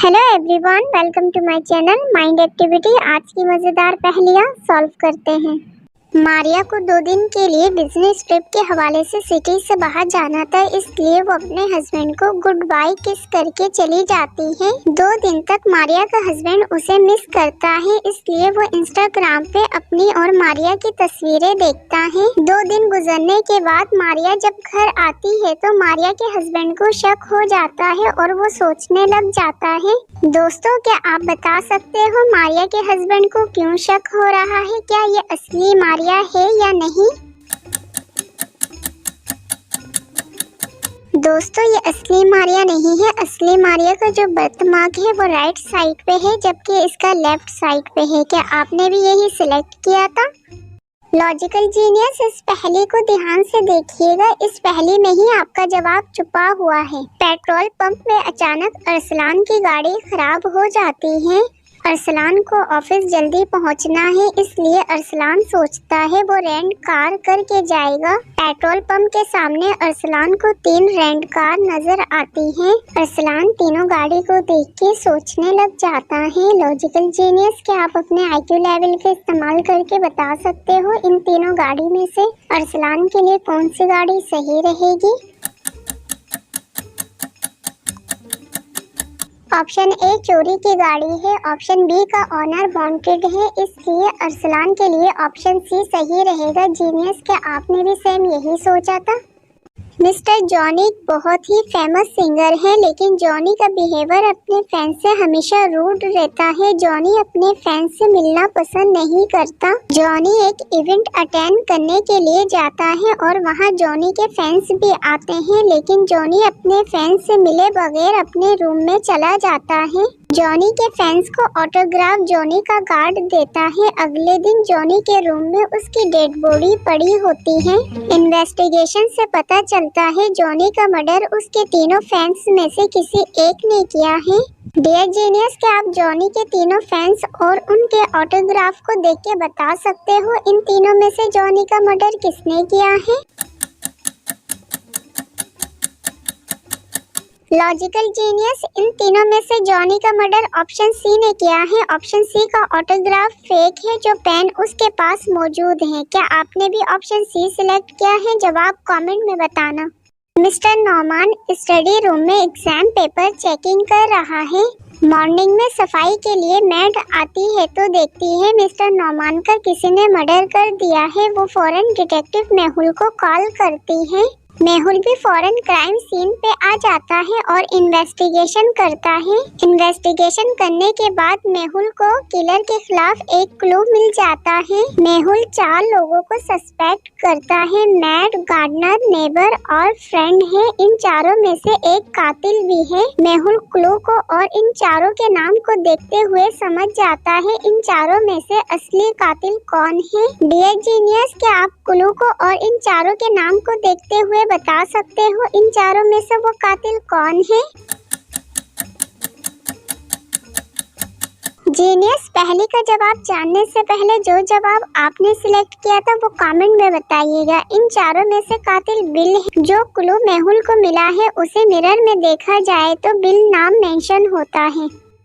Hello everyone, welcome to my channel mind activity. आज की मज़ेदार पहेलियाँ सॉल्व करते हैं। मारिया को 2 दिन के लिए बिजनेस ट्रिप के हवाले से सिटी से बाहर जाना था, इसलिए वो अपने हस्बैंड को गुड बाय किस करके चली जाती है। 2 दिन तक मारिया का हस्बैंड उसे मिस करता है, इसलिए वो इंस्टाग्राम पे अपनी और मारिया की तस्वीरें देखता है। 2 दिन गुजरने के बाद मारिया जब घर आती है तो मारिया के हस्बैंड को शक हो जाता है और वो सोचने लग जाता है। दोस्तों, क्या आप बता सकते हो मारिया के हस्बैंड को क्यों शक हो रहा है? क्या ये असली मारिया है या नहीं? दोस्तों, ये असली मारिया नहीं है। असली मारिया का जो बर्थमार्क है वो राइट साइड पे है, जबकि इसका लेफ्ट साइड पे है। क्या आपने भी यही सिलेक्ट किया था? लॉजिकल जीनियस, इस पहेली को ध्यान से देखिएगा। इस पहेली में ही आपका जवाब छुपा हुआ है। पेट्रोल पंप में अचानक अरसलान की गाड़ी खराब हो जाती है। अरसलान को ऑफिस जल्दी पहुंचना है, इसलिए अरसलान सोचता है वो रेंट कार करके जाएगा। पेट्रोल पंप के सामने अरसलान को 3 रेंट कार नजर आती हैं। अरसलान तीनों गाड़ी को देख के सोचने लग जाता है। लॉजिकल जीनियस, क्या आप अपने IQ लेवल का इस्तेमाल करके बता सकते हो इन तीनों गाड़ी में से अरसलान के लिए कौन सी गाड़ी सही रहेगी? ऑप्शन ए चोरी की गाड़ी है। ऑप्शन बी का ऑनर वांटेड है, इसलिए अरसलान के लिए ऑप्शन सी सही रहेगा। जीनियस, क्या आपने भी सेम यही सोचा था? मिस्टर जॉनी बहुत ही फेमस सिंगर है, लेकिन जॉनी का बिहेवियर अपने फैंस से हमेशा रूड रहता है। जॉनी अपने फैंस से मिलना पसंद नहीं करता। जॉनी एक इवेंट अटेंड करने के लिए जाता है और वहां जॉनी के फैंस भी आते हैं, लेकिन जॉनी अपने फैंस से मिले बगैर अपने रूम में चला जाता है। जॉनी के फैंस को ऑटोग्राफ जॉनी का गार्ड देता है। अगले दिन जॉनी के रूम में उसकी डेड बॉडी पड़ी होती है। इन्वेस्टिगेशन से पता चलता है जॉनी का मर्डर उसके तीनों फैंस में से किसी एक ने किया है। डियर जीनियस, क्या आप जॉनी के तीनों फैंस और उनके ऑटोग्राफ को देख के बता सकते हो इन तीनों में से जॉनी का मर्डर किसने किया है? लॉजिकल जीनियस, इन तीनों में से जॉनी का मर्डर ऑप्शन सी ने किया है। ऑप्शन सी का ऑटोग्राफ फेक है, जो पेन उसके पास मौजूद है। क्या आपने भी ऑप्शन सी सिलेक्ट किया है? जवाब कमेंट में बताना। मिस्टर नौमान स्टडी रूम में एग्जाम पेपर चेकिंग कर रहा है। मॉर्निंग में सफाई के लिए मेड आती है तो देखती है मिस्टर नौमान का किसी ने मर्डर कर दिया है। वो फौरन डिटेक्टिव मेहुल को कॉल करती है। मेहुल भी फौरन क्राइम सीन पे आ जाता है और इन्वेस्टिगेशन करता है। इन्वेस्टिगेशन करने के बाद मेहुल को किलर के खिलाफ एक क्लू मिल जाता है। मेहुल 4 लोगों को सस्पेक्ट करता है। मैड, गार्डनर, नेबर और फ्रेंड है। इन चारों में से एक कातिल भी है। मेहुल क्लू को और इन चारों के नाम को देखते हुए समझ जाता है इन चारों में से असली कातिल कौन है। डियर जीनियस, क्या आप क्लू को और इन चारों के नाम को देखते हुए बता सकते हो इन चारों में से वो कातिल कौन है? जीनियस, पहले का जवाब जानने से पहले जो जवाब आपने सिलेक्ट किया था वो कमेंट में बताइएगा। इन चारों में से कातिल बिल है। जो क्लू मेहुल को मिला है उसे मिरर में देखा जाए तो बिल नाम मेंशन होता है।